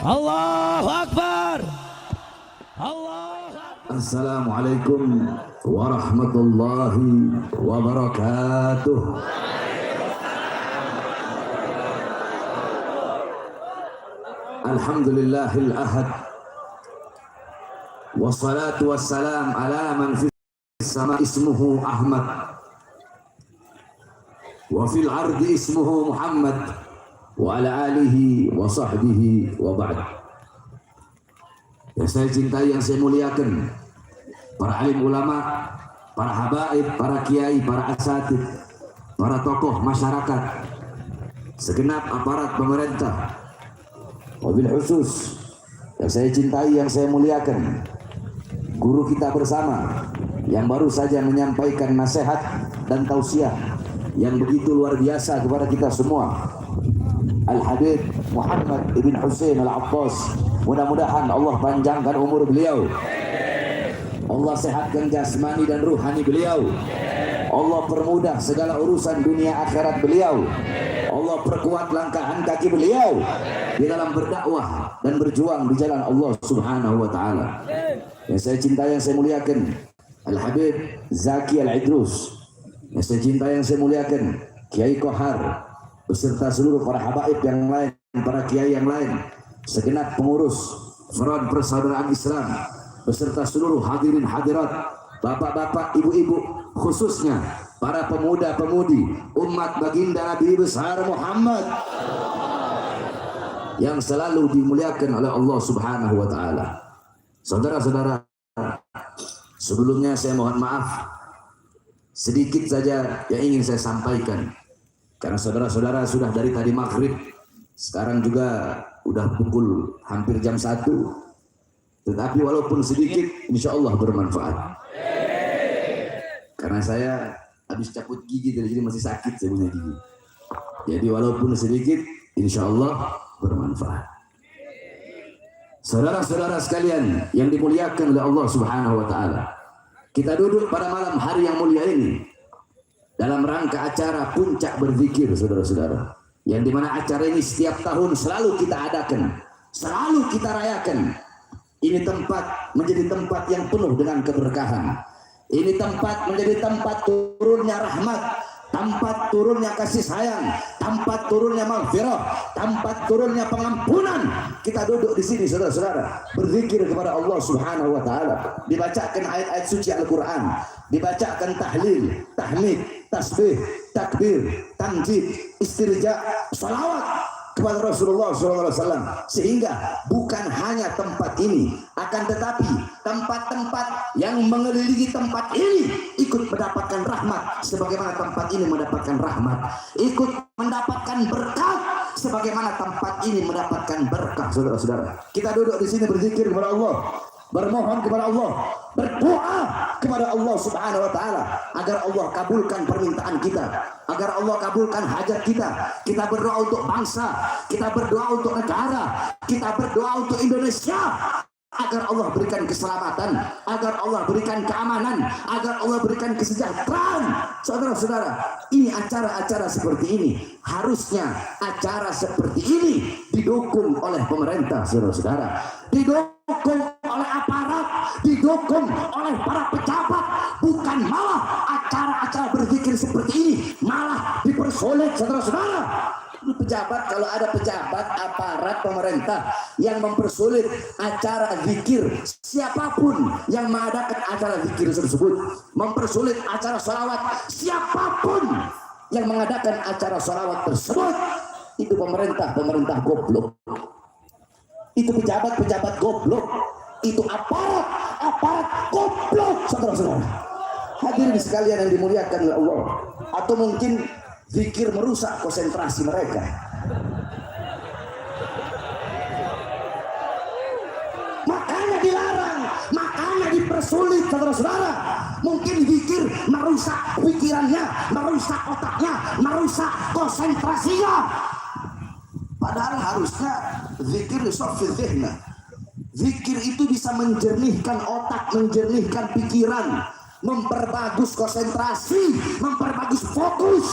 Allahu Akbar. Allah. Assalamualaikum warahmatullahi wabarakatuh. Alhamdulillahil ahad. Wassalatu wassalam ala man fis sama ismuhu Ahmad wa fil ardi ismuhu Muhammad wa ala alihi wa sahbihi wa ba'd. Yang saya cintai, yang saya muliakan, para alim ulama, para habaib, para kiai, para asatid, para tokoh masyarakat, segenap aparat pemerintah, wabil khusus yang saya cintai, yang saya muliakan, guru kita bersama yang baru saja menyampaikan nasihat dan tausiah yang begitu luar biasa kepada kita semua, Al-Habib Muhammad ibn Hussein Al-Abbas. Mudah-mudahan Allah panjangkan umur beliau, Allah sehatkan jasmani dan ruhani beliau, Allah permudah segala urusan dunia akhirat beliau, Allah perkuat langkahan kaki beliau di dalam berdakwah dan berjuang di jalan Allah Subhanahu wa taala. Yang saya cintai, yang saya muliakan, Al-Habib Zaki Al-Idrus. Yang saya cintai, yang saya muliakan, Kiai Kohar beserta seluruh para habaib yang lain, para kiai yang lain, segenap pengurus Front Persaudaraan Islam beserta seluruh hadirin hadirat, bapak-bapak, ibu-ibu, khususnya para pemuda-pemudi umat baginda Nabi besar Muhammad yang selalu dimuliakan oleh Allah Subhanahu wa taala. Saudara-saudara, sebelumnya saya mohon maaf sedikit saja yang ingin saya sampaikan, karena saudara-saudara sudah dari tadi maghrib, sekarang juga udah pukul hampir jam 1, tetapi walaupun sedikit insya Allah bermanfaat. Karena saya habis cabut gigi dari sini, masih sakit saya punya gigi, jadi walaupun sedikit insya Allah bermanfaat. Saudara-saudara sekalian yang dimuliakan oleh Allah Subhanahu wa taala, kita duduk pada malam hari yang mulia ini dalam rangka acara puncak berzikir, saudara-saudara, yang dimana acara ini setiap tahun selalu kita adakan, selalu kita rayakan. Ini tempat menjadi tempat yang penuh dengan keberkahan. Ini tempat menjadi tempat turunnya rahmat, tempat turunnya kasih sayang, tempat turunnya maghfirah, tempat turunnya pengampunan. Kita duduk di sini, saudara-saudara, berzikir kepada Allah Subhanahu wa taala, dibacakan ayat-ayat suci Al-Qur'an, dibacakan tahlil, tahmid, tasbih, takbir, tamjid, istirja, salawat kepada Rasulullah SAW, sehingga bukan hanya tempat ini, akan tetapi tempat-tempat yang mengelilingi tempat ini ikut mendapatkan rahmat sebagaimana tempat ini mendapatkan rahmat, ikut mendapatkan berkat sebagaimana tempat ini mendapatkan berkah. Saudara-saudara, kita duduk di sini berzikir kepada Allah, bermohon kepada Allah, berdoa kepada Allah Subhanahu wa taala agar Allah kabulkan permintaan kita, agar Allah kabulkan hajat kita. Kita berdoa untuk bangsa, kita berdoa untuk negara, kita berdoa untuk Indonesia, agar Allah berikan keselamatan, agar Allah berikan keamanan, agar Allah berikan kesejahteraan. Saudara-saudara, ini acara-acara seperti ini, harusnya acara seperti ini didukung oleh pemerintah, saudara-saudara, didukung oleh aparat, didukung oleh para pejabat, bukan malah acara-acara berzikir seperti ini malah dipersulit, saudara-saudara. Ini pejabat, kalau ada pejabat aparat pemerintah yang mempersulit acara zikir, siapapun yang mengadakan acara zikir tersebut, mempersulit acara sholawat, siapapun yang mengadakan acara sholawat tersebut, itu pemerintah goblok, itu pejabat goblok, itu aparat goblok, saudara-saudara. Hadirin sekalian yang dimuliakan oleh Allah, atau mungkin zikir merusak konsentrasi mereka. Makanya dilarang, makanya dipersulit, saudara-saudara. Mungkin zikir merusak pikirannya, merusak otaknya, merusak konsentrasinya. Padahal harusnya zikir yusaffi dzihna. Zikir itu bisa menjernihkan otak, menjernihkan pikiran, memperbagus konsentrasi, memperbagus fokus.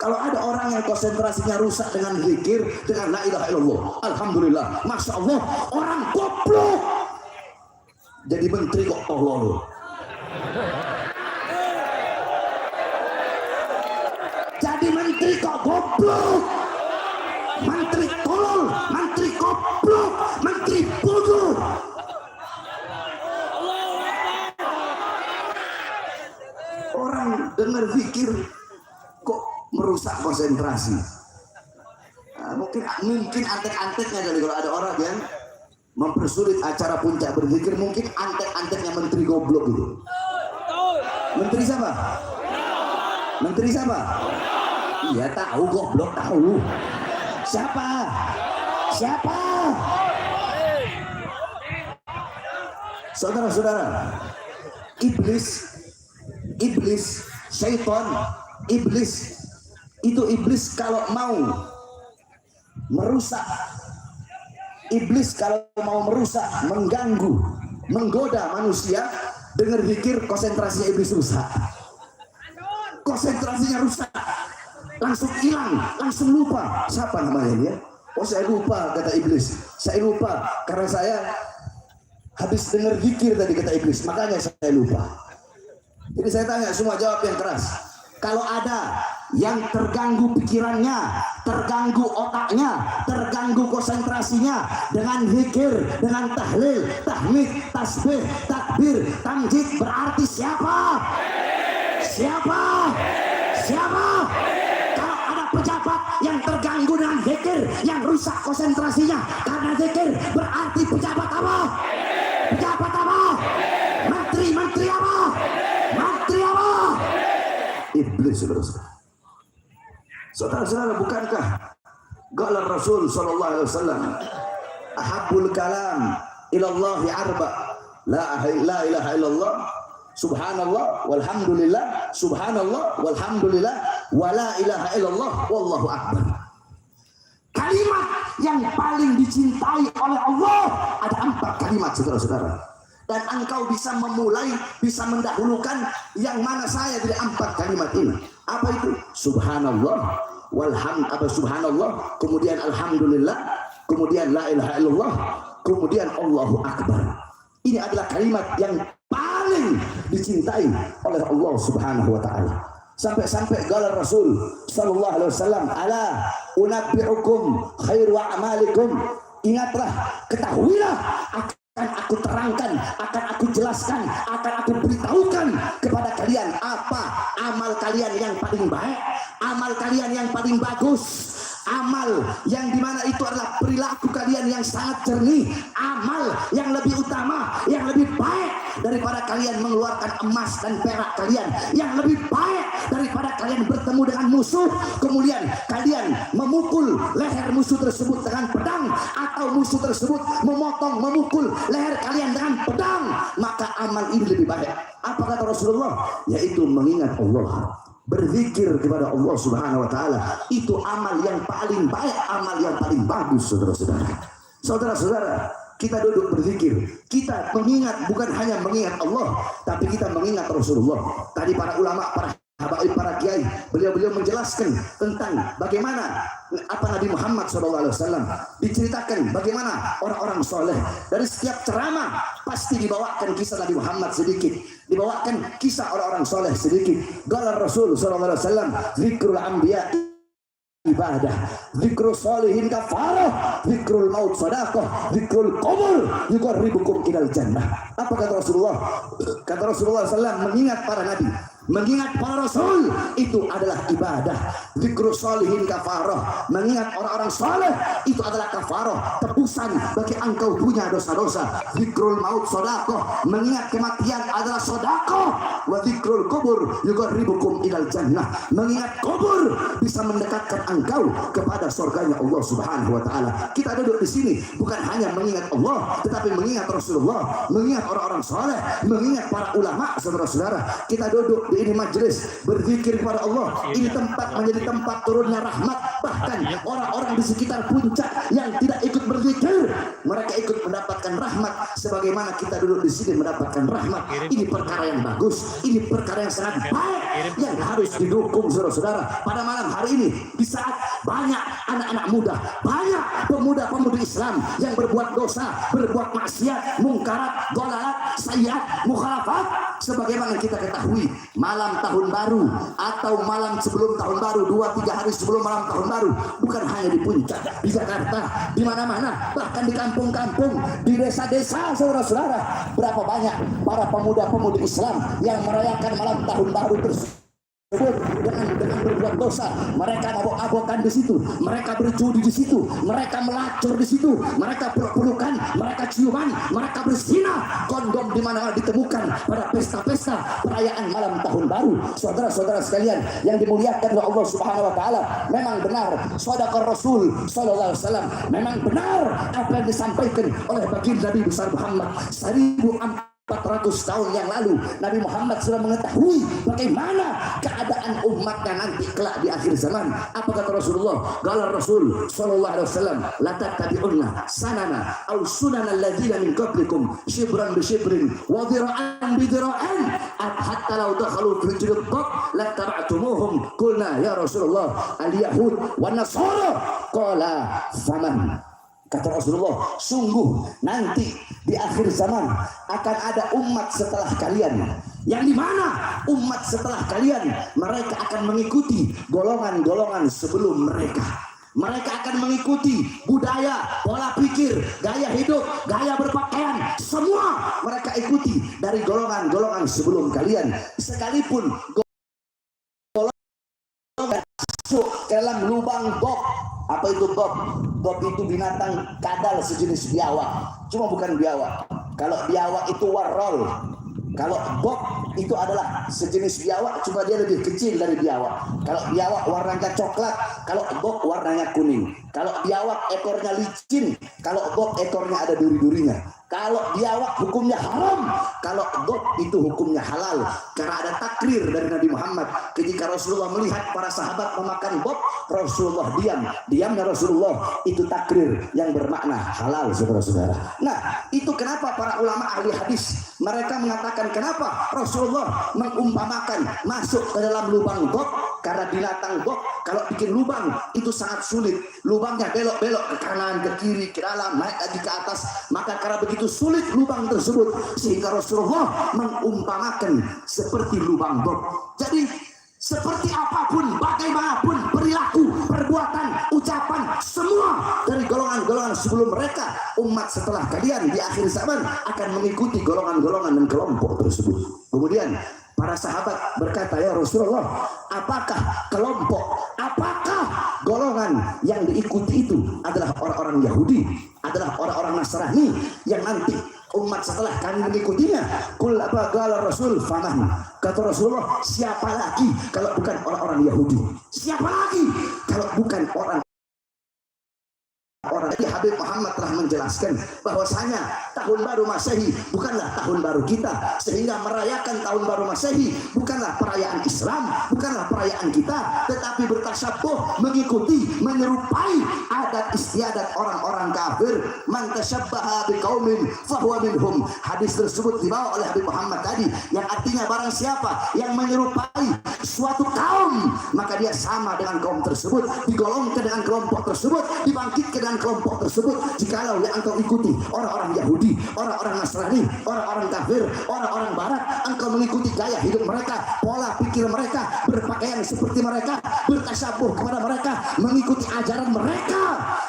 Kalau ada orang yang konsentrasinya rusak dengan zikir, dengan la ilaha illallah, alhamdulillah, masya Allah, orang goblok. Jadi menteri kok tolol. Jadi menteri kok goblok. Menteri tolol, menteri goblok, menteri bodoh. Orang dengar zikir kok merusak konsentrasi. Nah, mungkin antek-anteknya kali kalau ada orang yang mempersulit acara puncak berzikir, mungkin antek-anteknya menteri goblok itu. Menteri siapa? Menteri siapa? Iya tahu, goblok tahu. Siapa? Siapa? Saudara-saudara, iblis, syaitan, iblis kalau mau merusak, mengganggu, menggoda manusia, dengar zikir, konsentrasinya iblis rusak. Konsentrasinya rusak, langsung hilang, langsung lupa. Siapa namanya dia? Oh saya lupa, kata iblis. Saya lupa karena saya habis dengar zikir tadi, kata iblis, makanya saya lupa. Jadi saya tanya, semua jawab yang keras. Kalau ada yang terganggu pikirannya, terganggu otaknya, terganggu konsentrasinya dengan zikir, dengan tahlil, tahmid, tasbih, takbir, tamjid, berarti siapa? Siapa? Siapa? Kalau ada pejabat yang terganggu dengan zikir, yang rusak konsentrasinya karena zikir, berarti pejabat apa? Pejabat apa? Menteri apa? Menteri apa? Iblis, saudara-saudara. Saudara-saudara, bukankah qala Rasul sallallahu alaihi wasallam, ahabbul kalam ilallahi arba, la ilaha illallah, subhanallah walhamdulillah, subhanallah walhamdulillah, wa la ilaha illallah, wallahu akbar. Kalimat yang paling dicintai oleh Allah ada 4 kalimat, saudara-saudara. Dan engkau bisa memulai, bisa mendahulukan yang mana saya dari 4 kalimat ini. Apa itu? Subhanallah, subhanallah, kemudian alhamdulillah, kemudian la ilaha illallah, kemudian Allahu akbar. Ini adalah kalimat yang paling dicintai oleh Allah Subhanahu wa taala. Sampai-sampai qala Rasul sallallahu alaihi wasallam, ala unabbiukum khairu a'malikum. Ingatlah, ketahuilah, akan aku terangkan, akan aku jelaskan, akan aku beritahukan kepada kalian apa amal kalian yang paling baik, amal kalian yang paling bagus, amal yang dimana itu adalah perilaku kalian yang sangat jernih, amal yang lebih utama, yang lebih baik daripada kalian mengeluarkan emas dan perak kalian, yang lebih baik daripada kalian bertemu dengan musuh, kemudian kalian memukul leher musuh tersebut dengan pedang, atau musuh tersebut memukul leher kalian dengan pedang, maka amal ini lebih baik. Apa kata Rasulullah? Yaitu mengingat Allah, berzikir kepada Allah Subhanahu wa taala. Itu amal yang paling baik, amal yang paling bagus, saudara-saudara. Saudara-saudara, kita duduk berzikir, kita mengingat, bukan hanya mengingat Allah, tapi kita mengingat Rasulullah. Tadi para ulama, para habaib, para kiai, beliau menjelaskan tentang bagaimana apa Nabi Muhammad SAW, diceritakan bagaimana orang-orang soleh. Dari setiap ceramah pasti dibawakan kisah Nabi Muhammad sedikit, dibawakan kisah orang-orang soleh sedikit. Qala Rasul SAW, zikrul anbiya ibadah, zikrul solihin kafarah, zikrul maut sadaqah, zikrul kubur yuqarribukum ilal jannah. Apa kata Rasulullah? Kata Rasulullah SAW, mengingat para nabi, mengingat para rasul itu adalah ibadah. Zikrul solihin kafarah, mengingat orang-orang saleh itu adalah kafarah, tebusan bagi engkau punya dosa-dosa. Zikrul maut sadaqah, mengingat kematian adalah sedekah. Wa zikrul kubur yuqarribukum ilal jannah, mengingat kubur bisa mendekatkan engkau kepada surganya Allah Subhanahu wa taala. Kita duduk di sini bukan hanya mengingat Allah, tetapi mengingat Rasulullah, mengingat orang-orang saleh, mengingat para ulama, saudara-saudara. Kita duduk di ini majelis berzikir kepada Allah. Ini tempat menjadi tempat turunnya rahmat. Bahkan orang-orang di sekitar puncak yang tidak ikut berzikir, mereka ikut mendapatkan rahmat sebagaimana kita duduk di sini mendapatkan rahmat. Ini perkara yang bagus, ini perkara yang sangat baik yang harus didukung saudara-saudara. Pada malam hari ini, di saat banyak anak-anak muda, banyak pemuda-pemudi Islam yang berbuat dosa, berbuat maksiat, mungkarat, dolalat, sayyiat, mukhalafat, sebagaimana kita ketahui, malam tahun baru atau malam sebelum tahun baru, 2-3 hari sebelum malam tahun baru, bukan hanya di puncak, di Jakarta, di mana-mana, bahkan di kampung-kampung, di desa-desa, saudara-saudara, berapa banyak para pemuda-pemudi Islam yang merayakan malam tahun baru tersebut dengan berbuat dosa. Mereka mabok-abokan di situ, mereka berjudi di situ, mereka melacur di situ, mereka peluk-pelukan, mereka ciuman, mereka berzina. Kondom di mana ditemukan pada pesta-pesta perayaan malam tahun baru. Saudara-saudara sekalian yang dimuliakan oleh Allah Subhanahu wa taala, memang benar shadaqar Rasul sallallahu alaihi wasallam, memang benar apa yang disampaikan oleh baginda Nabi besar Muhammad 1400 tahun yang lalu. Nabi Muhammad sudah mengetahui bagaimana keadaan umatnya nanti kelak di akhir zaman. Apa kata Rasulullah? Qala Rasul sallallahu alaihi wasallam, la tattabi'unna sanana aw sunana alladziina min qablikum shibran bi shibrin wa dhira'an bi dhira'in hatta law dakhalu fi jilid dhaq la taba'tumuhum. Qulna ya Rasulullah al-yahud wan nasara. Qala faman. Kata Rasulullah, sungguh nanti di akhir zaman akan ada umat setelah kalian, yang dimana umat setelah kalian mereka akan mengikuti golongan-golongan sebelum mereka. Mereka akan mengikuti budaya, pola pikir, gaya hidup, gaya berpakaian, semua mereka ikuti dari golongan-golongan sebelum kalian. Sekalipun golongan masuk ke dalam lubang bok. Apa itu bok? Bok itu binatang kadal sejenis biawak, cuma bukan biawak. Kalau biawak itu warrol, kalau bok itu adalah sejenis biawak, cuma dia lebih kecil dari biawak. Kalau biawak warnanya coklat, kalau bok warnanya kuning. Kalau biawak ekornya licin, kalau bok ekornya ada duri-durinya. Kalau biawak hukumnya haram, kalau bok itu hukumnya halal. Karena ada takrir dari Nabi Muhammad. Ketika Rasulullah melihat para sahabat memakan bok, Rasulullah diam. Diamnya Rasulullah itu takrir yang bermakna halal, saudara-saudara. Nah, itu kenapa para ulama ahli hadis mereka mengatakan kenapa Rasulullah mengumpamakan masuk ke dalam lubang bok. Karena binatang bok kalau bikin lubang itu sangat sulit. Lubangnya belok-belok ke kanan, ke kiri, ke dalam, naik lagi ke atas. Maka karena begitu sulit lubang tersebut, sehingga Rasulullah mengumpamakan seperti lubang bok. Jadi seperti apapun, bagaimanapun perilaku, perbuatan, ucapan, semua dari golongan-golongan sebelum mereka, umat setelah kalian di akhir zaman akan mengikuti golongan-golongan dan kelompok tersebut. Kemudian para sahabat berkata, ya Rasulullah, apakah kelompok, apakah golongan yang diikuti itu adalah orang-orang Yahudi, adalah orang-orang Nasrani yang nanti umat setelah kami mengikutinya? Kul apa qala Rasul faman. Kata Rasulullah, siapa lagi kalau bukan orang-orang Yahudi? Siapa lagi kalau bukan orang Jadi Habib Muhammad telah menjelaskan bahwasanya tahun baru Masehi bukanlah tahun baru kita, sehingga merayakan tahun baru Masehi bukanlah perayaan Islam, bukanlah perayaan kita, tetapi bertasyabuh, mengikuti, menyerupai adat istiadat orang-orang kafir. Man tasyabbaha biqaumin fahuwa minhum. Hadis tersebut dibawa oleh Habib Muhammad tadi, yang artinya barang siapa yang menyerupai suatu kaum, maka dia sama dengan kaum tersebut, digolongkan dengan kelompok tersebut, dibangkitkan dengan kelompok tersebut. Jikalau yang engkau ikuti orang-orang Yahudi, orang-orang Nasrani, orang-orang kafir, orang-orang Barat, engkau mengikuti gaya hidup mereka, pola pikir mereka, berpakaian seperti mereka, bertasyabuh kepada mereka, mengikuti ajaran mereka,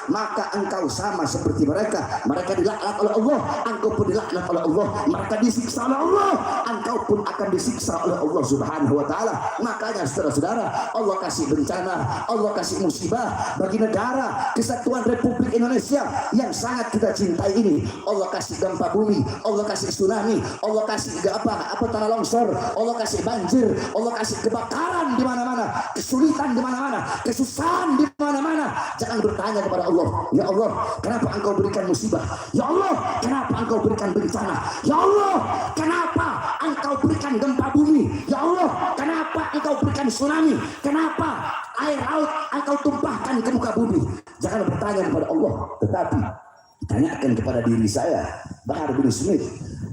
maka engkau sama seperti mereka. Mereka dilaknat oleh Allah, engkau pun dilaknat oleh Allah. Mereka disiksa oleh Allah, engkau pun akan disiksa oleh Allah Subhanahu wa taala. Makanya saudara-saudara, Allah kasih bencana, Allah kasih musibah bagi negara Kesatuan Republik Indonesia yang sangat kita cintai ini. Allah kasih gempa bumi, Allah kasih tsunami, Allah kasih apa tanah longsor, Allah kasih banjir, Allah kasih kebakaran di mana-mana, kesulitan di mana-mana, kesusahan di mana-mana. bencana, jangan bertanya kepada Allah, ya Allah, kenapa engkau berikan musibah? Ya Allah, kenapa engkau berikan bencana? Ya Allah, kenapa engkau berikan gempa bumi? Ya Allah, kenapa engkau berikan tsunami? Kenapa air laut engkau tumpahkan ke muka bumi? Jangan bertanya kepada Allah, tetapi tanyakan kepada diri saya, Bahar bin Smith.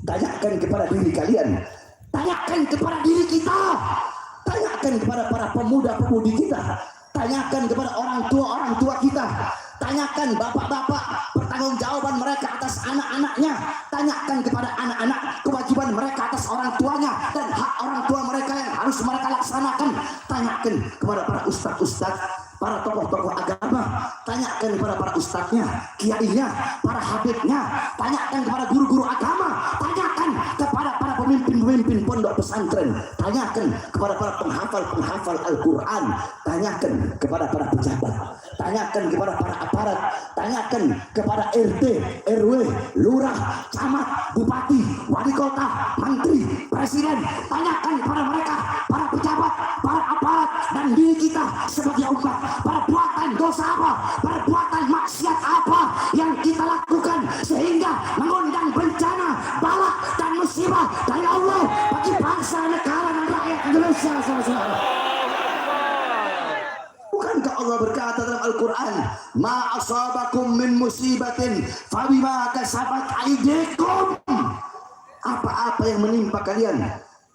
Tanyakan kepada diri kalian, tanyakan kepada diri kita, tanyakan kepada para pemuda-pemudi kita, tanyakan kepada orang tua kita, tanyakan bapak-bapak pertanggungjawaban mereka atas anak-anaknya, tanyakan kepada anak-anak kewajiban mereka atas orang tuanya dan hak orang tua mereka yang harus mereka laksanakan. Tanyakan kepada para ustadz-ustadz, para tokoh-tokoh agama, tanyakan kepada para ustadznya, kiainya, para habibnya, tanyakan kepada guru-guru agama, tanyakan kepada para pemimpin-pemimpin pondok pesantren, tanyakan kepada para penghafal Al-Quran, tanyakan kepada para pejabat, tanyakan kepada para aparat, tanyakan kepada RT, RW, lurah, camat, bupati, wali kota, menteri, presiden, tanyakan kepada mereka, para pejabat, para aparat, dan diri kita sebagai umat, perbuatan dosa apa, perbuatan maksiat apa yang kita lakukan sehingga mengundang bencana, bala dan musibah dari Allah bagi bangsa, negara dan rakyat Indonesia. Saudara-saudara, bukankah Allah berkata dalam Al-Quran, ma asabakum min musibatin fabima kasabat aydikum, apa-apa yang menimpa kalian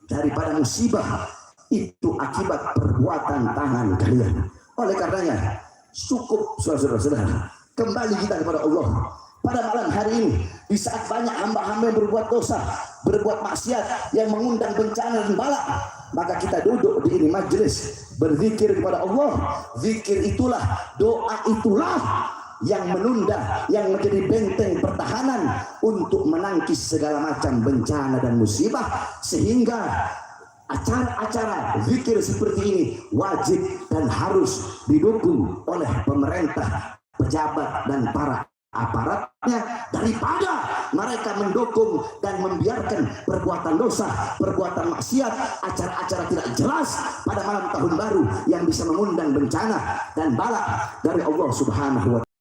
daripada musibah itu akibat perbuatan tangan kalian. Oleh karenanya cukup saudara-saudara, kembali kita kepada Allah pada malam hari ini, di saat banyak hamba-hamba yang berbuat dosa, berbuat maksiat yang mengundang bencana dan bala, maka kita duduk di ini majelis berzikir kepada Allah. Zikir itulah, doa itulah yang menunda, yang menjadi benteng pertahanan untuk menangkis segala macam bencana dan musibah, sehingga acara-acara zikir seperti ini wajib dan harus didukung oleh pemerintah, pejabat dan para aparatnya, daripada mereka mendukung dan membiarkan perbuatan dosa, perbuatan maksiat, acara-acara tidak jelas pada malam tahun baru yang bisa mengundang bencana dan bala dari Allah Subhanahu wa